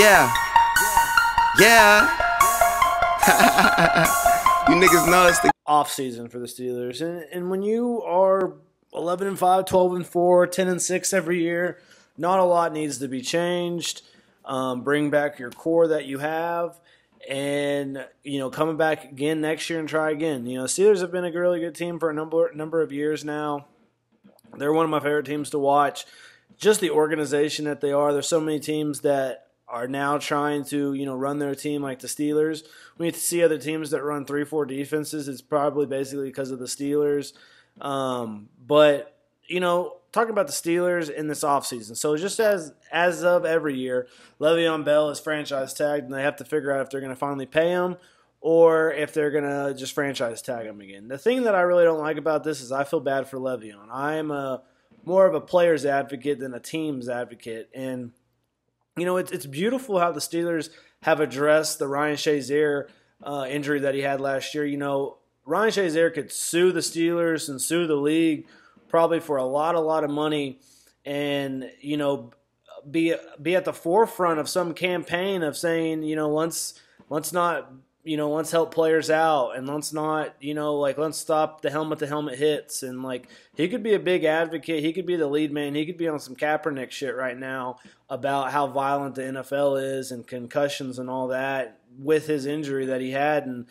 Yeah. Yeah. You niggas know it's the offseason for the Steelers. And when you are 11-5, 12-4, 10-6 every year, not a lot needs to be changed. Bring back your core that you have, and coming back again next year and try again. Steelers have been a really good team for a number of years now. They're one of my favorite teams to watch. Just the organization that they are. There's so many teams that are now trying to run their team like the Steelers. We need to see other teams that run 3-4 defenses. It's probably basically because of the Steelers. But talking about the Steelers in this offseason. So just as of every year, Le'Veon Bell is franchise tagged, and they have to figure out if they're going to finally pay him or if they're going to just franchise tag him again. The thing that I really don't like about this is I feel bad for Le'Veon. I am more of a player's advocate than a team's advocate. And, it's beautiful how the Steelers have addressed the Ryan Shazier injury that he had last year. Ryan Shazier could sue the Steelers and sue the league probably for a lot of money, and be at the forefront of some campaign of saying let's help players out, and let's not let's stop the helmet hits, and he could be a big advocate. He could be the lead man. He could be on some Kaepernick shit right now about how violent the NFL is and concussions and all that with his injury that he had. And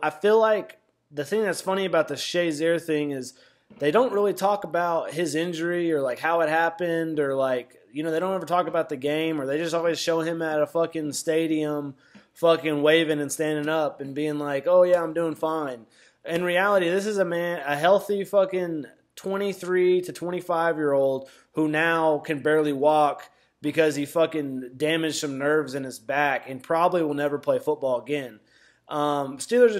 I feel like the thing that's funny about the Shazier thing is they don't really talk about his injury or how it happened, or they don't ever talk about the game, or they just always show him at a fucking stadium fucking waving and standing up and being like, oh yeah, I'm doing fine. In reality, this is a healthy fucking 23 to 25-year-old who now can barely walk because he fucking damaged some nerves in his back and probably will never play football again. Steelers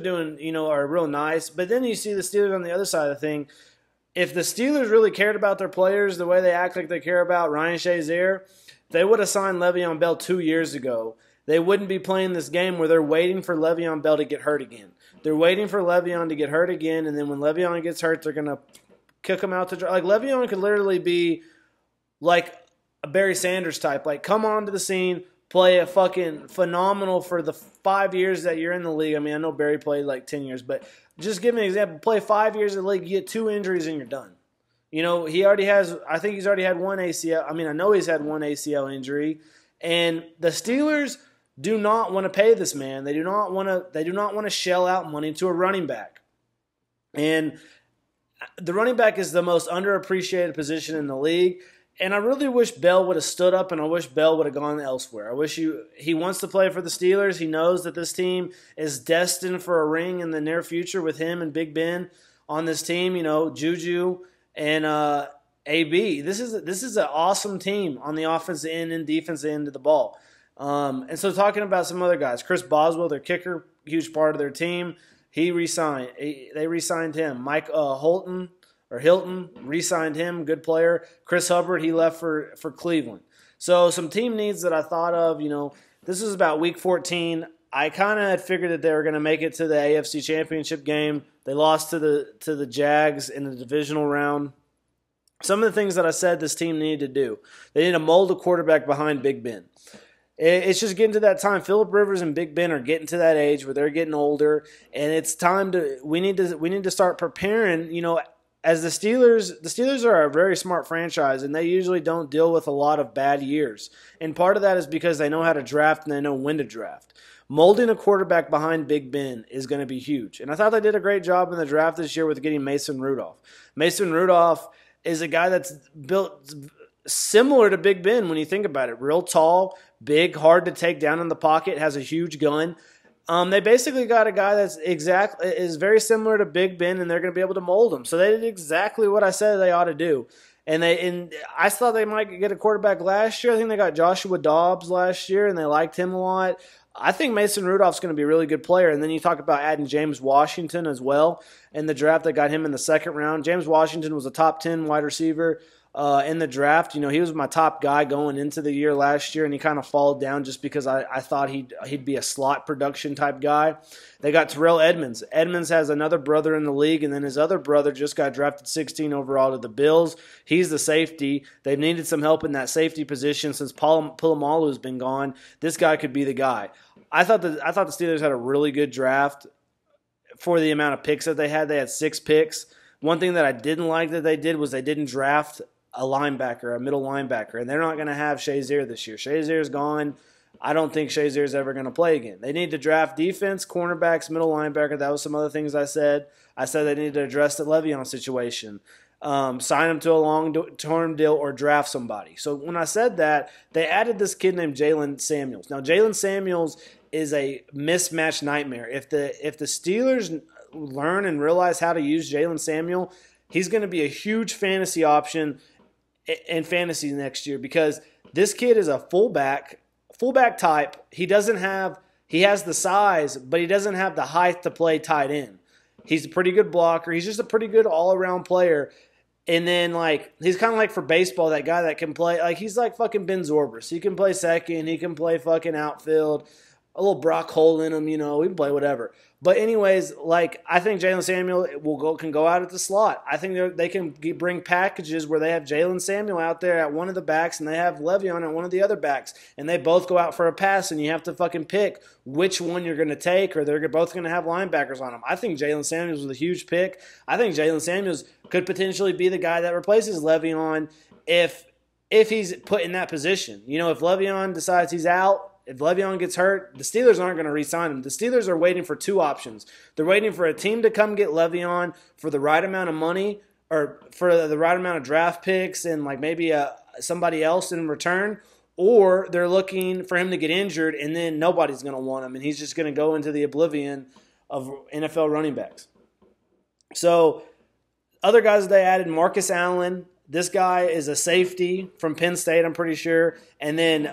are real nice, but then you see the Steelers on the other side of the thing. If the Steelers really cared about their players the way they act like they care about Ryan Shazier, they would have signed Le'Veon Bell 2 years ago. They wouldn't be playing this game where they're waiting for Le'Veon Bell to get hurt again. They're waiting for Le'Veon to get hurt again, and then when Le'Veon gets hurt, they're going to kick him out to dry. Le'Veon could literally be like a Barry Sanders type. Come onto the scene, play a fucking phenomenal for the 5 years that you're in the league. I mean, I know Barry played 10 years, but just give me an example. Play 5 years in the league, you get 2 injuries, and you're done. He already has – I think he's already had one ACL. I mean, I know he's had one ACL injury. And the Steelers – do not want to pay this man. They do not want to shell out money to a running back. And the running back is the most underappreciated position in the league. And I really wish Bell would have stood up, and I wish Bell would have gone elsewhere. I wish he wants to play for the Steelers. He knows that this team is destined for a ring in the near future with him and Big Ben on this team. Juju and AB. This is an awesome team on the offensive end and defensive end of the ball. And so talking about some other guys, Chris Boswell, their kicker, huge part of their team, he re-signed. They re-signed him. Mike Hilton re-signed him, good player. Chris Hubbard, he left for Cleveland. So some team needs that I thought of, this is about week 14. I kind of had figured that they were going to make it to the AFC Championship game. They lost to the Jags in the divisional round. Some of the things that I said this team needed to do. They need to mold a quarterback behind Big Ben. It's just getting to that time. Phillip Rivers and Big Ben are getting to that age where they're getting older, and it's time to. We need to start preparing. As the Steelers are a very smart franchise, and they usually don't deal with a lot of bad years. And part of that is because they know how to draft and they know when to draft. Molding a quarterback behind Big Ben is going to be huge, and I thought they did a great job in the draft this year with getting Mason Rudolph. Mason Rudolph is a guy that's built similar to Big Ben when you think about it. Real tall, big, hard to take down in the pocket, has a huge gun. They basically got a guy is very similar to Big Ben, and they're going to be able to mold him. So they did exactly what I said they ought to do. And I thought they might get a quarterback last year. I think they got Joshua Dobbs last year, and they liked him a lot. I think Mason Rudolph's going to be a really good player. And then you talk about adding James Washington as well in the draft. They got him in the second round. James Washington was a top 10 wide receiver in the draft. You know, he was my top guy going into the year last year, and he kind of followed down just because I thought he'd be a slot production type guy. They got Terrell Edmunds. Edmunds has another brother in the league, and then his other brother just got drafted 16 overall to the Bills. He's the safety. They've needed some help in that safety position since Polamalu's been gone. This guy could be the guy. I thought the Steelers had a really good draft for the amount of picks that they had. They had 6 picks. One thing that I didn't like that they did was they didn't draft a linebacker, a middle linebacker, and they're not going to have Shazier this year. Shazier's gone. I don't think Shazier's ever going to play again. They need to draft defense, cornerbacks, middle linebacker. That was some other things I said. I said they needed to address the Le'Veon situation. Sign him to a long-term deal or draft somebody. So when I said that, they added this kid named Jalen Samuels. Now, Jalen Samuels is a mismatch nightmare. If the Steelers learn and realize how to use Jalen Samuel, he's going to be a huge fantasy option in fantasy next year because this kid is a fullback type. He has the size, but he doesn't have the height to play tight end. He's a pretty good blocker. He's just a pretty good all-around player. And then, like, he's kind of like for baseball, that guy that can play. Like, he's like fucking Ben Zorbris. He can play second. He can play fucking outfield. A little Brock hole in him, you know. He can play whatever. But anyways, like, I think Jalen Samuel can go out at the slot. I think they can bring packages where they have Jalen Samuel out there at one of the backs and they have Le'Veon at one of the other backs. And they both go out for a pass and you have to fucking pick which one you're going to take, or they're both going to have linebackers on them. I think Jalen Samuels was a huge pick. I think Jalen Samuels could potentially be the guy that replaces Le'Veon if he's put in that position. You know, if Le'Veon decides he's out, if Le'Veon gets hurt, the Steelers aren't going to re-sign him. The Steelers are waiting for 2 options. They're waiting for a team to come get Le'Veon for the right amount of money or for the right amount of draft picks and like maybe somebody else in return, or they're looking for him to get injured and then nobody's going to want him and he's just going to go into the oblivion of NFL running backs. So other guys they added, Marcus Allen. This guy is a safety from Penn State, I'm pretty sure. And then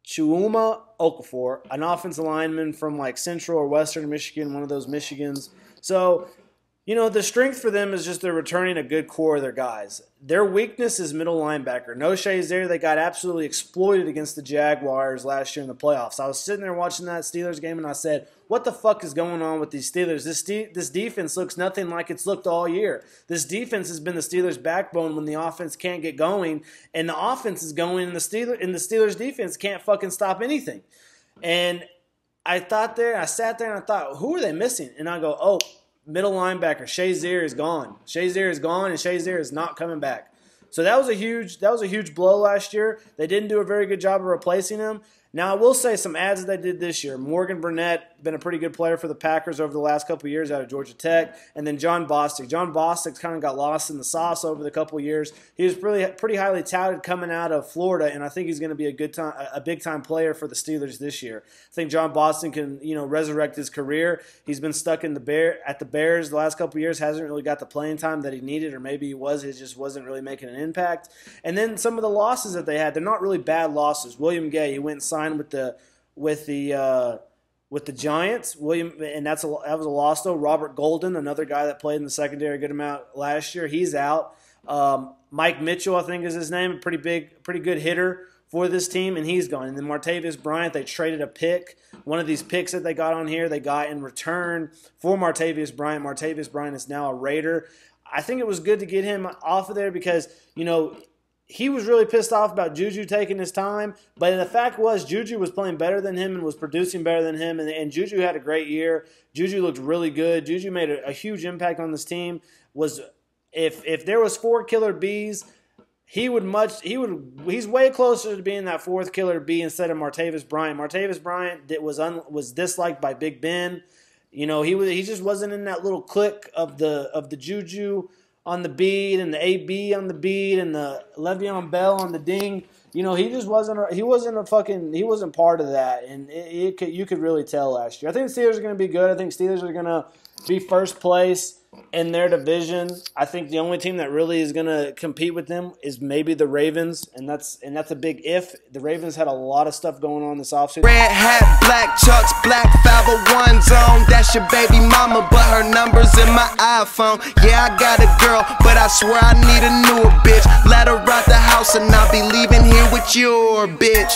Chuuma Okafor, an offensive lineman from like Central or Western Michigan, one of those Michigans. So, you know, the strength for them is just they're returning a good core of their guys. Their weakness is middle linebacker. No shades there. They got absolutely exploited against the Jaguars last year in the playoffs. I was sitting there watching that Steelers game and I said, what the fuck is going on with these Steelers? This defense looks nothing like it's looked all year. This defense has been the Steelers' backbone when the offense can't get going, and the offense is going, and the Steelers' defense can't fucking stop anything. And I sat there and I thought, who are they missing? And I go, oh, middle linebacker, Shazier is gone. Shazier is gone, and Shazier is not coming back. So that was a huge blow last year. They didn't do a very good job of replacing him. Now, I will say some ads that they did this year. Morgan Burnett, been a pretty good player for the Packers over the last couple of years out of Georgia Tech. And then John Bostic. John Bostic kind of got lost in the sauce over the couple of years. He was pretty highly touted coming out of Florida, and I think he's going to be a big-time player for the Steelers this year. I think John Bostic can, you know, resurrect his career. He's been stuck at the Bears the last couple of years, hasn't really got the playing time that he needed, or maybe he just wasn't really making an impact. And then some of the losses that they had, they're not really bad losses. William Gay, he went and signed with the Giants. That was a loss though. Robert Golden, another guy that played in the secondary a good amount last year, he's out. Mike Mitchell, I think is his name, a pretty good hitter for this team, and he's gone. And then Martavis Bryant, they traded a pick. One of these picks that they got on here, they got in return for Martavis Bryant. Martavis Bryant is now a Raider. I think it was good to get him off of there because, you know, he was really pissed off about Juju taking his time, but the fact was Juju was playing better than him and was producing better than him, and Juju had a great year. Juju looked really good. Juju made a huge impact on this team. If there was 4 killer bees, he's way closer to being that 4th killer bee instead of Martavis Bryant. Martavis Bryant was disliked by Big Ben. You know, he just wasn't in that little clique of the Juju on the beat and the AB on the beat and the Le'Veon Bell on the ding. You know, he wasn't part of that, and you could really tell last year. I think the Steelers are going to be good. I think Steelers are going to be first place in their division. I think the only team that really is going to compete with them is maybe the Ravens, and that's a big if. The Ravens had a lot of stuff going on this offseason. Red hat, black chucks, black 501 zone. That's your baby mama, but her number's in my my iPhone. Yeah, I got a girl, but I swear I need a newer bitch. Let her out the house and I'll be leaving here with your bitch.